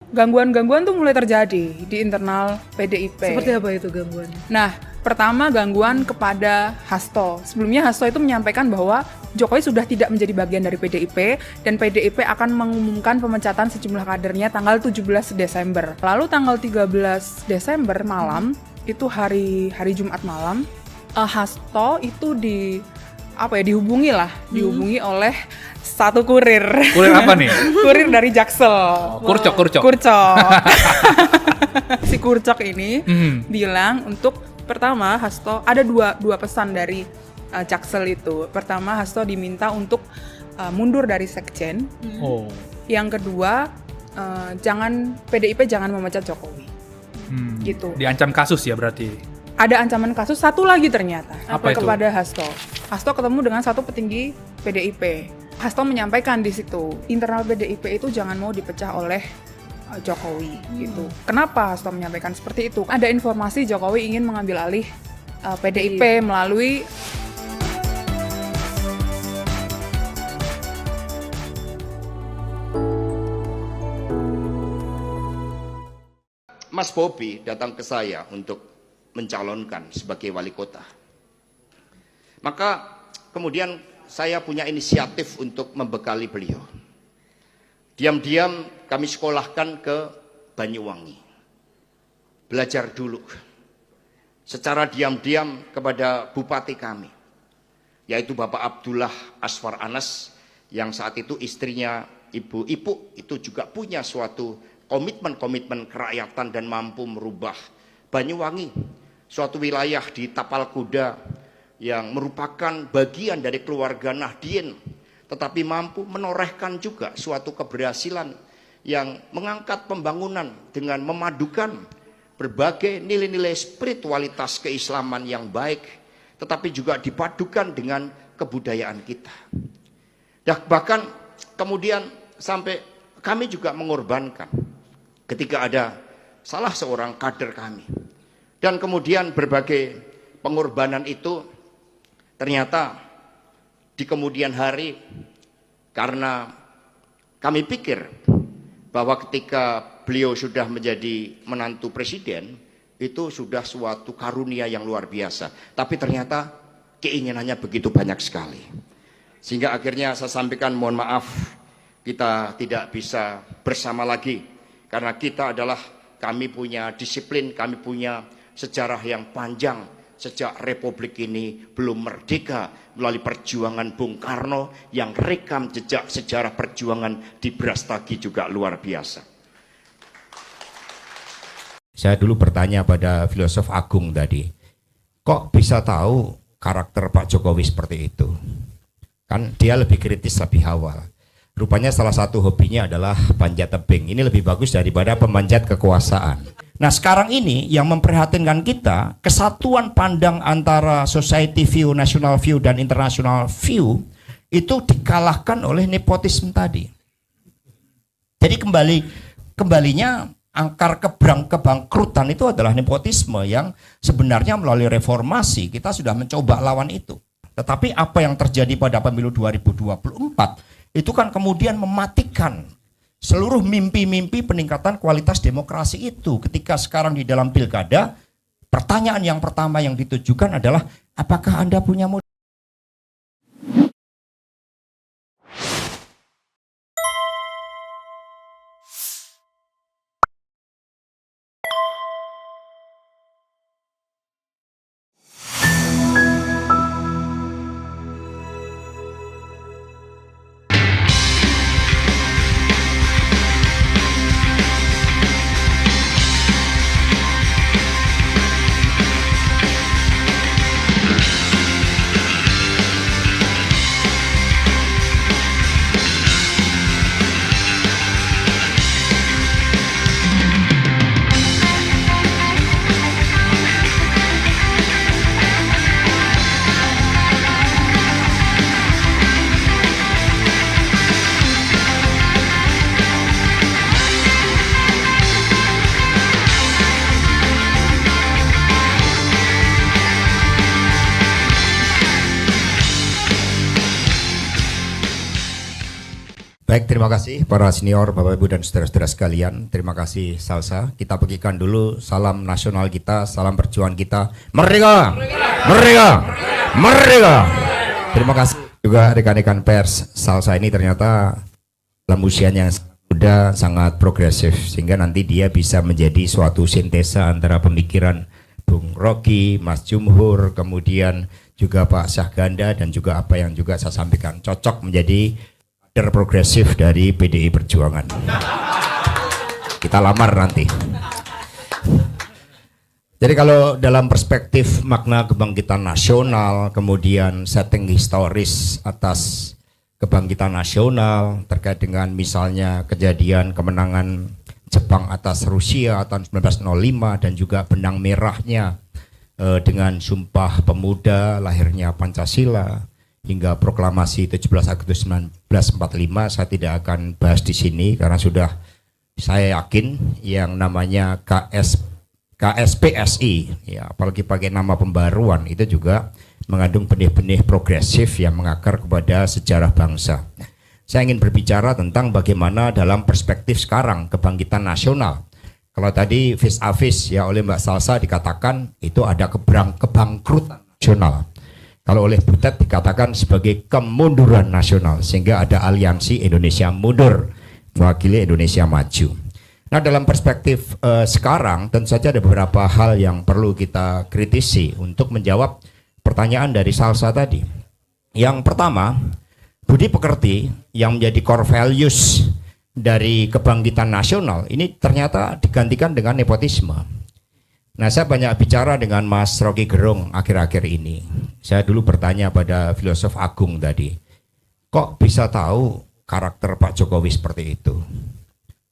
gangguan-gangguan tuh mulai terjadi di internal PDIP. Seperti apa itu gangguan? Nah, pertama gangguan kepada Hasto. Sebelumnya Hasto itu menyampaikan bahwa Jokowi sudah tidak menjadi bagian dari PDIP dan PDIP akan mengumumkan pemecatan sejumlah kadernya tanggal 17 Desember. Lalu tanggal 13 Desember malam, itu hari Jumat malam, Hasto itu dihubungi oleh satu kurir. Kurir apa nih? Kurir dari Jaksel. Kurcok. Si Kurcok ini bilang untuk pertama Hasto ada dua pesan dari Jaksel itu. Pertama Hasto diminta untuk mundur dari sekjen. Yang kedua PDIP jangan memecat Jokowi. Gitu. Diancam kasus ya berarti. Ada ancaman kasus satu lagi ternyata Apa itu? kepada Hasto. Hasto ketemu dengan satu petinggi PDIP. Hasto menyampaikan di situ internal PDIP itu jangan mau dipecah oleh Jokowi gitu. Kenapa Hasto menyampaikan seperti itu? Ada informasi Jokowi ingin mengambil alih PDIP melalui Mas Bobi datang ke saya untuk mencalonkan sebagai wali kota. Maka kemudian saya punya inisiatif untuk membekali beliau. Diam-diam kami sekolahkan ke Banyuwangi. Belajar dulu. Secara diam-diam kepada bupati kami, yaitu Bapak Abdullah Aswar Anas, yang saat itu istrinya Ibu Ipuk itu juga punya suatu komitmen kerakyatan dan mampu merubah Banyuwangi, suatu wilayah di tapal kuda yang merupakan bagian dari keluarga Nahdien, tetapi mampu menorehkan juga suatu keberhasilan yang mengangkat pembangunan dengan memadukan berbagai nilai-nilai spiritualitas keislaman yang baik, tetapi juga dipadukan dengan kebudayaan kita. Bahkan kemudian sampai kami juga mengorbankan ketika ada salah seorang kader kami. Dan kemudian berbagai pengorbanan itu ternyata di kemudian hari, karena kami pikir bahwa ketika beliau sudah menjadi menantu presiden, itu sudah suatu karunia yang luar biasa. Tapi ternyata keinginannya begitu banyak sekali. Sehingga akhirnya saya sampaikan mohon maaf, kita tidak bisa bersama lagi. Karena kami punya disiplin, kami punya sejarah yang panjang. Sejak Republik ini belum merdeka melalui perjuangan Bung Karno yang rekam jejak sejarah perjuangan di Brastagi juga luar biasa. Saya dulu bertanya pada filosof agung tadi, kok bisa tahu karakter Pak Jokowi seperti itu? Kan dia lebih kritis lebih awal. Rupanya salah satu hobinya adalah panjat tebing. Ini lebih bagus daripada pemanjat kekuasaan. Nah sekarang ini yang memprihatinkan kita, kesatuan pandang antara society view, national view, dan international view itu dikalahkan oleh nepotisme tadi. Jadi kembalinya angkar kebangkrutan itu adalah nepotisme yang sebenarnya melalui reformasi kita sudah mencoba lawan itu. Tetapi apa yang terjadi pada pemilu 2024 itu kan kemudian mematikan seluruh mimpi-mimpi peningkatan kualitas demokrasi itu. Ketika sekarang di dalam pilkada, pertanyaan yang pertama yang ditujukan adalah apakah Anda punya modal? Baik, terima kasih para senior, Bapak Ibu dan saudara-saudara sekalian. Terima kasih Salsa. Kita bagikan dulu salam nasional kita, salam perjuangan kita. Merdeka! Merdeka! Merdeka! Terima kasih juga rekan-rekan pers. Salsa ini ternyata dalam usianya yang muda sangat progresif, sehingga nanti dia bisa menjadi suatu sintesa antara pemikiran Bung Rocky, Mas Jumhur, kemudian juga Pak Syahganda, dan juga apa yang juga saya sampaikan. Cocok menjadi kader progresif dari PDI Perjuangan. Kita lamar nanti. Jadi kalau dalam perspektif makna kebangkitan nasional, kemudian setting historis atas kebangkitan nasional terkait dengan misalnya kejadian kemenangan Jepang atas Rusia tahun 1905 dan juga benang merahnya dengan Sumpah Pemuda, lahirnya Pancasila, hingga proklamasi 17 Agustus 1945, saya tidak akan bahas di sini karena sudah saya yakin yang namanya KSPSI, ya, apalagi pakai nama pembaruan, itu juga mengandung benih-benih progresif yang mengakar kepada sejarah bangsa. Saya ingin berbicara tentang bagaimana dalam perspektif sekarang kebangkitan nasional. Kalau tadi vis a vis ya oleh Mbak Salsa dikatakan itu ada kebangkrutan nasional. Kalau oleh Butet dikatakan sebagai kemunduran nasional, sehingga ada aliansi Indonesia mundur mewakili Indonesia maju. Nah, dalam perspektif sekarang tentu saja ada beberapa hal yang perlu kita kritisi untuk menjawab pertanyaan dari Salsa tadi. Yang pertama, budi pekerti yang menjadi core values dari kebangkitan nasional ini ternyata digantikan dengan nepotisme. Nah, saya banyak bicara dengan Mas Rocky Gerung akhir-akhir ini. Saya dulu bertanya pada filosof agung tadi, kok bisa tahu karakter Pak Jokowi seperti itu?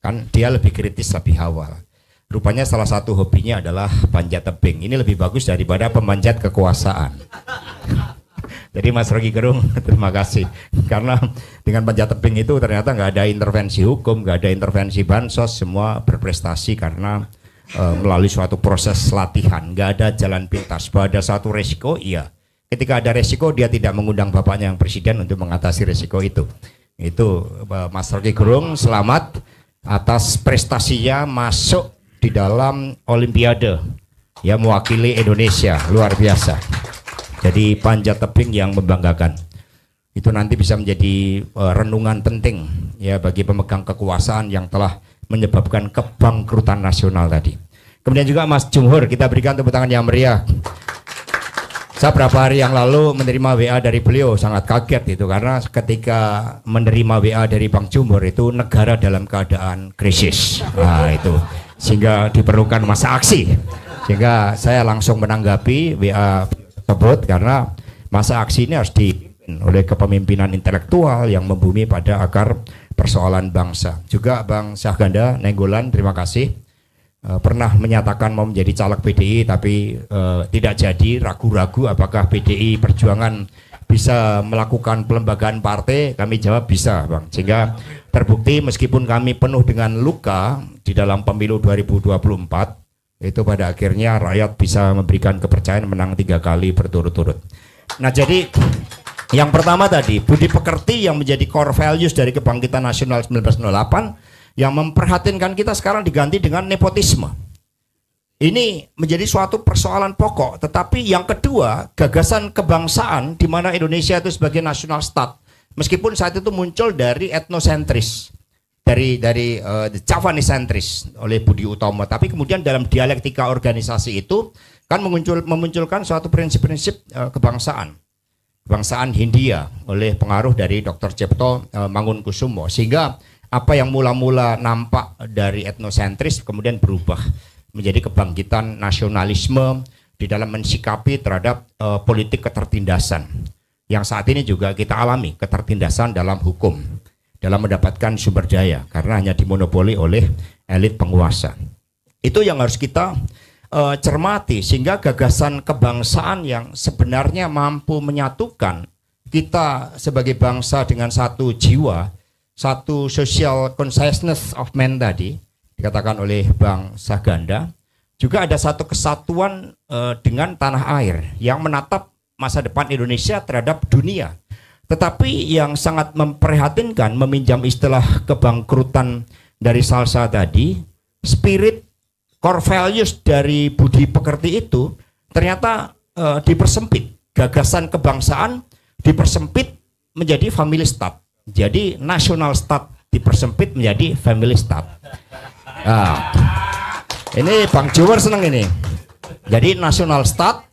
Kan dia lebih kritis, lebih awal. Rupanya salah satu hobinya adalah panjat tebing. Ini lebih bagus daripada pemanjat kekuasaan. Jadi Mas Rocky Gerung, terima kasih. Karena dengan panjat tebing itu ternyata nggak ada intervensi hukum, nggak ada intervensi bansos, semua berprestasi karena melalui suatu proses latihan. Nggak ada jalan pintas. Bahwa ada satu resiko, iya. Ketika ada resiko, dia tidak mengundang bapaknya yang presiden untuk mengatasi resiko itu. Itu Mas Rocky Gerung, selamat atas prestasinya masuk di dalam Olimpiade, ya, mewakili Indonesia, luar biasa. Jadi panjat tebing yang membanggakan. Itu nanti bisa menjadi renungan penting ya bagi pemegang kekuasaan yang telah menyebabkan kebangkrutan nasional tadi. Kemudian juga Mas Jumhur, kita berikan tepuk tangan yang meriah. Saya beberapa hari yang lalu menerima WA dari beliau, sangat kaget itu karena ketika menerima WA dari Bang Jumhur itu negara dalam keadaan krisis. Nah, itu sehingga diperlukan masa aksi. Sehingga saya langsung menanggapi WA tersebut karena masa aksi ini harus dipimpin oleh kepemimpinan intelektual yang membumi pada akar persoalan bangsa. Juga Bang Syahganda Nenggolan, terima kasih. Pernah menyatakan mau menjadi caleg PDI tapi tidak jadi, ragu-ragu apakah PDI Perjuangan bisa melakukan pelembagaan partai. Kami jawab bisa, Bang. Sehingga terbukti meskipun kami penuh dengan luka di dalam pemilu 2024, itu pada akhirnya rakyat bisa memberikan kepercayaan menang 3 kali berturut-turut. Nah, jadi yang pertama tadi, budi pekerti yang menjadi core values dari kebangkitan nasional 1908 yang memperhatinkan kita sekarang diganti dengan nepotisme. Ini menjadi suatu persoalan pokok. Tetapi yang kedua, gagasan kebangsaan di mana Indonesia itu sebagai national state, meskipun saat itu muncul dari etnosentris, dari Javanese sentris oleh Budi Utomo, tapi kemudian dalam dialektika organisasi itu kan memunculkan suatu prinsip-prinsip kebangsaan Hindia oleh pengaruh dari Dr. Cipto Mangunkusumo, sehingga apa yang mula-mula nampak dari etnosentris kemudian berubah menjadi kebangkitan nasionalisme di dalam mensikapi terhadap politik ketertindasan yang saat ini juga kita alami, ketertindasan dalam hukum, dalam mendapatkan sumber daya karena hanya dimonopoli oleh elit penguasa. Itu yang harus kita cermati, sehingga gagasan kebangsaan yang sebenarnya mampu menyatukan kita sebagai bangsa dengan satu jiwa, satu social consciousness of man tadi dikatakan oleh Bang Syahganda, juga ada satu kesatuan dengan tanah air yang menatap masa depan Indonesia terhadap dunia. Tetapi yang sangat memprihatinkan, meminjam istilah kebangkrutan dari Salsa tadi, spirit core values dari budi pekerti itu ternyata dipersempit. Gagasan kebangsaan dipersempit menjadi family state. Jadi national state dipersempit menjadi family state. Nah, ini Bang Jower seneng ini. Jadi national state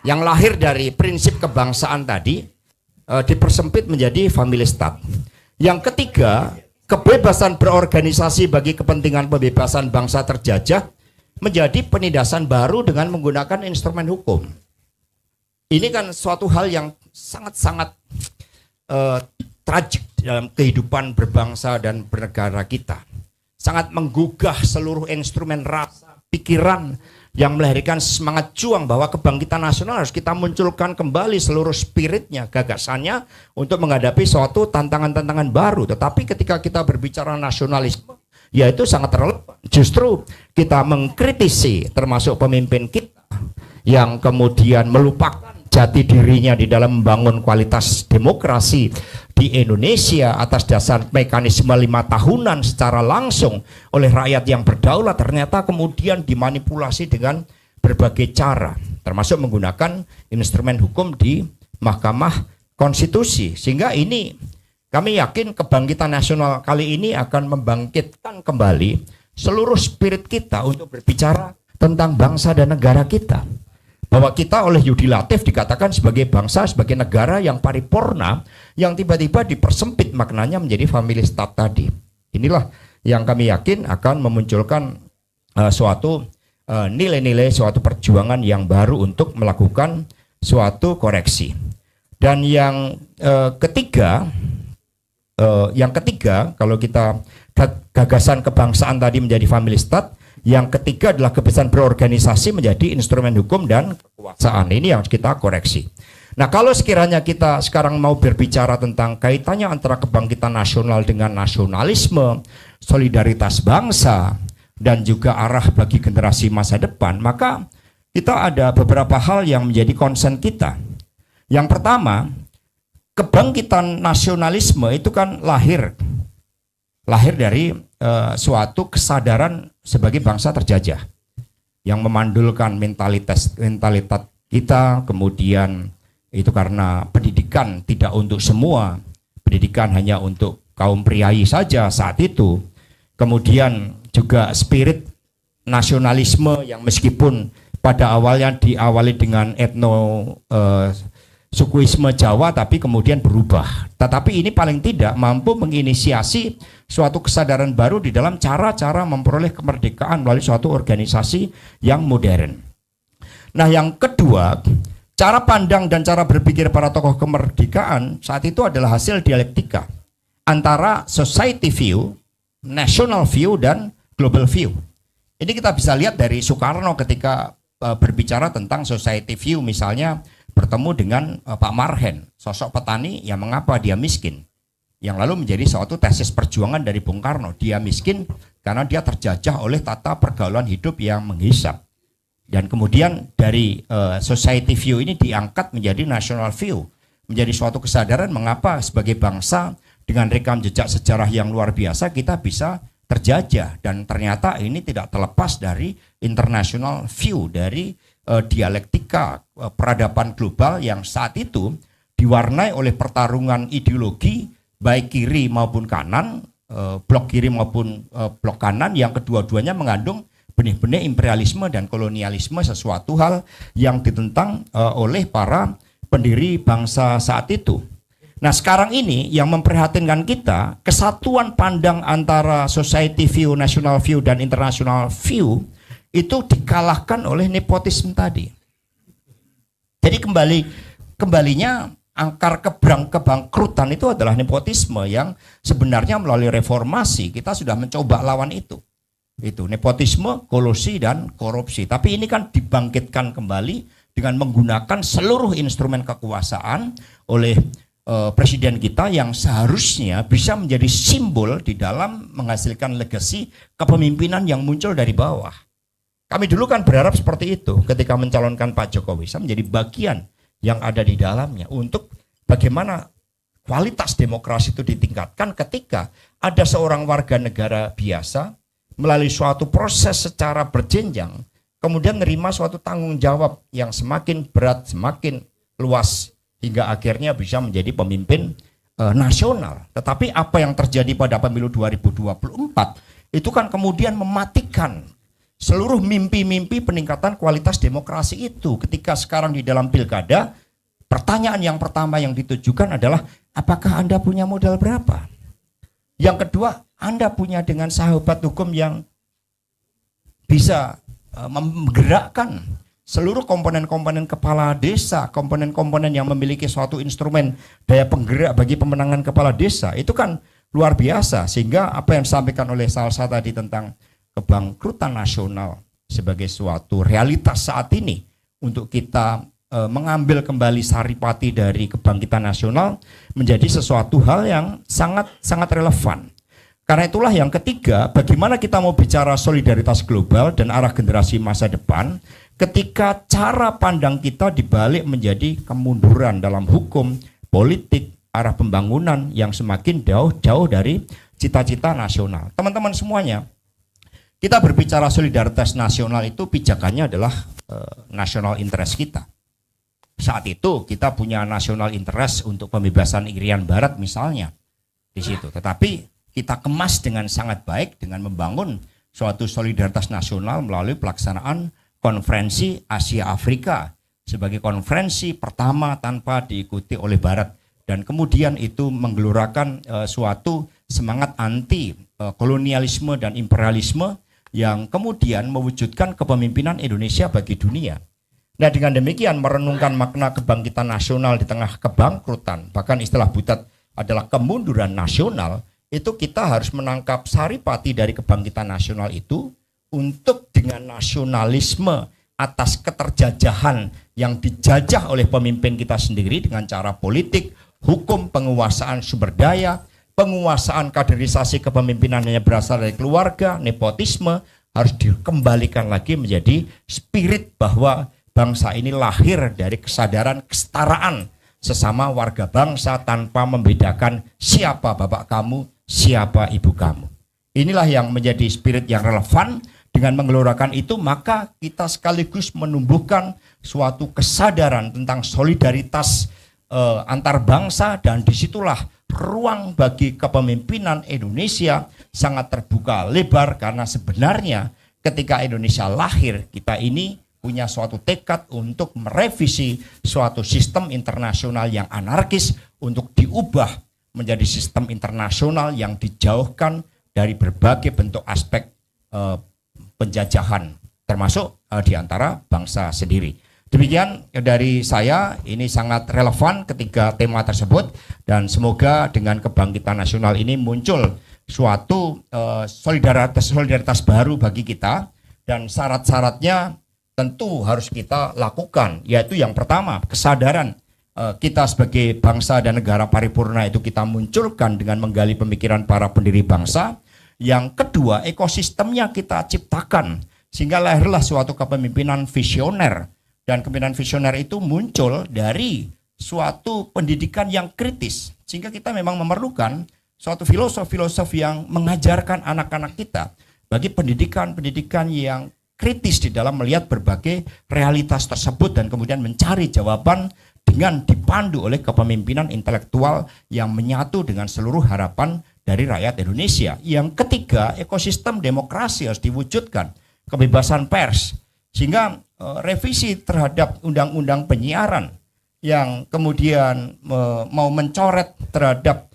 yang lahir dari prinsip kebangsaan tadi dipersempit menjadi family state. Yang ketiga, kebebasan berorganisasi bagi kepentingan pembebasan bangsa terjajah menjadi penindasan baru dengan menggunakan instrumen hukum. Ini kan suatu hal yang sangat-sangat tragik dalam kehidupan berbangsa dan bernegara kita. Sangat menggugah seluruh instrumen rasa, pikiran, yang melahirkan semangat juang bahwa kebangkitan nasional harus kita munculkan kembali seluruh spiritnya, gagasannya untuk menghadapi suatu tantangan-tantangan baru. Tetapi ketika kita berbicara nasionalisme, ya itu sangat relevan. Justru kita mengkritisi termasuk pemimpin kita yang kemudian melupakan jati dirinya di dalam membangun kualitas demokrasi di Indonesia atas dasar mekanisme 5 tahunan secara langsung oleh rakyat yang berdaulat, ternyata kemudian dimanipulasi dengan berbagai cara, termasuk menggunakan instrumen hukum di Mahkamah Konstitusi. Sehingga ini kami yakin kebangkitan nasional kali ini akan membangkitkan kembali seluruh spirit kita untuk berbicara tentang bangsa dan negara kita. Bahwa kita oleh Yudi Latif dikatakan sebagai bangsa, sebagai negara yang paripurna, yang tiba-tiba dipersempit maknanya menjadi family state tadi. Inilah yang kami yakin akan memunculkan suatu nilai-nilai, suatu perjuangan yang baru untuk melakukan suatu koreksi. Dan yang ketiga, kalau kita gagasan kebangsaan tadi menjadi family state, yang ketiga adalah kebebasan berorganisasi menjadi instrumen hukum dan kekuasaan. Ini yang kita koreksi. Nah, kalau sekiranya kita sekarang mau berbicara tentang kaitannya antara kebangkitan nasional dengan nasionalisme, solidaritas bangsa, dan juga arah bagi generasi masa depan, maka kita ada beberapa hal yang menjadi concern kita. Yang pertama, kebangkitan nasionalisme itu kan lahir dari suatu kesadaran sebagai bangsa terjajah yang memandulkan mentalitas kita, kemudian itu karena pendidikan tidak untuk semua, pendidikan hanya untuk kaum priai saja saat itu. Kemudian juga spirit nasionalisme yang meskipun pada awalnya diawali dengan sukuisme Jawa tapi kemudian berubah. Tetapi ini paling tidak mampu menginisiasi suatu kesadaran baru di dalam cara-cara memperoleh kemerdekaan melalui suatu organisasi yang modern. Nah, yang kedua, cara pandang dan cara berpikir para tokoh kemerdekaan saat itu adalah hasil dialektika antara society view, national view, dan global view. Ini kita bisa lihat dari Soekarno ketika berbicara tentang society view, misalnya bertemu dengan Pak Marhen, sosok petani yang mengapa dia miskin, yang lalu menjadi suatu tesis perjuangan dari Bung Karno. Dia miskin karena dia terjajah oleh tata pergaulan hidup yang menghisap. Dan kemudian dari society view ini diangkat menjadi national view, menjadi suatu kesadaran mengapa sebagai bangsa dengan rekam jejak sejarah yang luar biasa kita bisa terjajah. Dan ternyata ini tidak terlepas dari international view, dari dialektika peradaban global yang saat itu diwarnai oleh pertarungan ideologi baik kiri maupun kanan, blok kiri maupun blok kanan, yang kedua-duanya mengandung benih-benih imperialisme dan kolonialisme, sesuatu hal yang ditentang oleh para pendiri bangsa saat itu. Nah, sekarang ini yang memprihatinkan kita, kesatuan pandang antara society view, national view, dan international view itu dikalahkan oleh nepotisme tadi. Jadi kembalinya akar kebangkrutan itu adalah nepotisme yang sebenarnya melalui reformasi kita sudah mencoba lawan itu. Itu nepotisme, kolusi, dan korupsi. Tapi ini kan dibangkitkan kembali dengan menggunakan seluruh instrumen kekuasaan oleh presiden kita yang seharusnya bisa menjadi simbol di dalam menghasilkan legasi kepemimpinan yang muncul dari bawah. Kami dulu kan berharap seperti itu ketika mencalonkan Pak Jokowi, saya menjadi bagian yang ada di dalamnya untuk bagaimana kualitas demokrasi itu ditingkatkan ketika ada seorang warga negara biasa melalui suatu proses secara berjenjang, kemudian menerima suatu tanggung jawab yang semakin berat, semakin luas, hingga akhirnya bisa menjadi pemimpin nasional. Tetapi apa yang terjadi pada pemilu 2024 itu kan kemudian mematikan seluruh mimpi-mimpi peningkatan kualitas demokrasi itu. Ketika sekarang di dalam pilkada, pertanyaan yang pertama yang ditujukan adalah apakah Anda punya modal berapa? Yang kedua, Anda punya dengan sahabat hukum yang bisa menggerakkan seluruh komponen-komponen kepala desa, komponen-komponen yang memiliki suatu instrumen daya penggerak bagi pemenangan kepala desa, itu kan luar biasa. Sehingga apa yang disampaikan oleh Salsa tadi tentang kebangkrutan nasional sebagai suatu realitas saat ini untuk kita mengambil kembali saripati dari kebangkitan nasional menjadi sesuatu hal yang sangat relevan. Karena itulah yang ketiga, bagaimana kita mau bicara solidaritas global dan arah generasi masa depan ketika cara pandang kita dibalik menjadi kemunduran dalam hukum, politik, arah pembangunan yang semakin jauh dari cita-cita nasional. Teman-teman semuanya, kita berbicara solidaritas nasional itu pijakannya adalah national interest kita. Saat itu kita punya national interest untuk pembebasan Irian Barat misalnya di situ. Tetapi kita kemas dengan sangat baik dengan membangun suatu solidaritas nasional melalui pelaksanaan konferensi Asia Afrika sebagai konferensi pertama tanpa diikuti oleh Barat, dan kemudian itu menggelorakan suatu semangat anti kolonialisme dan imperialisme yang kemudian mewujudkan kepemimpinan Indonesia bagi dunia. Nah, dengan demikian merenungkan makna kebangkitan nasional di tengah kebangkrutan, bahkan istilah Butet adalah kemunduran nasional, itu kita harus menangkap saripati dari kebangkitan nasional itu untuk dengan nasionalisme atas keterjajahan yang dijajah oleh pemimpin kita sendiri dengan cara politik, hukum, penguasaan sumber daya, penguasaan kaderisasi kepemimpinan yang berasal dari keluarga, nepotisme, harus dikembalikan lagi menjadi spirit bahwa bangsa ini lahir dari kesadaran kesetaraan sesama warga bangsa tanpa membedakan siapa bapak kamu, siapa ibu kamu. Inilah yang menjadi spirit yang relevan. Dengan menggelorakan itu, maka kita sekaligus menumbuhkan suatu kesadaran tentang solidaritas antar bangsa, dan disitulah ruang bagi kepemimpinan Indonesia sangat terbuka lebar, karena sebenarnya ketika Indonesia lahir, kita ini punya suatu tekad untuk merevisi suatu sistem internasional yang anarkis untuk diubah menjadi sistem internasional yang dijauhkan dari berbagai bentuk aspek penjajahan, termasuk di antara bangsa sendiri. Demikian dari saya, ini sangat relevan ketika tema tersebut, dan semoga dengan kebangkitan nasional ini muncul suatu solidaritas baru bagi kita, dan syarat-syaratnya tentu harus kita lakukan, yaitu yang pertama, kesadaran kita sebagai bangsa dan negara paripurna itu kita munculkan dengan menggali pemikiran para pendiri bangsa. Yang kedua, ekosistemnya kita ciptakan sehingga lahirlah suatu kepemimpinan visioner, dan kepemimpinan visioner itu muncul dari suatu pendidikan yang kritis, sehingga kita memang memerlukan suatu filosof yang mengajarkan anak-anak kita bagi pendidikan yang kritis di dalam melihat berbagai realitas tersebut, dan kemudian mencari jawaban dengan dipandu oleh kepemimpinan intelektual yang menyatu dengan seluruh harapan dari rakyat Indonesia. Yang ketiga, ekosistem demokrasi harus diwujudkan, kebebasan pers, sehingga revisi terhadap undang-undang penyiaran yang kemudian mau mencoret terhadap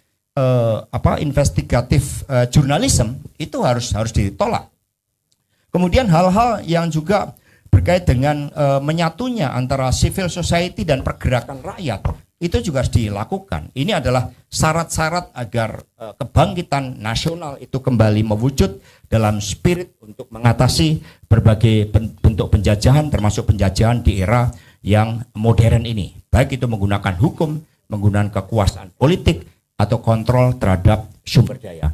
investigatif jurnalisme itu harus ditolak. Kemudian hal-hal yang juga berkait dengan menyatunya antara civil society dan pergerakan rakyat itu juga harus dilakukan. Ini adalah syarat-syarat agar kebangkitan nasional itu kembali mewujud dalam spirit untuk mengatasi berbagai bentuk penjajahan, termasuk penjajahan di era yang modern ini. Baik itu menggunakan hukum, menggunakan kekuasaan politik, atau kontrol terhadap sumber daya.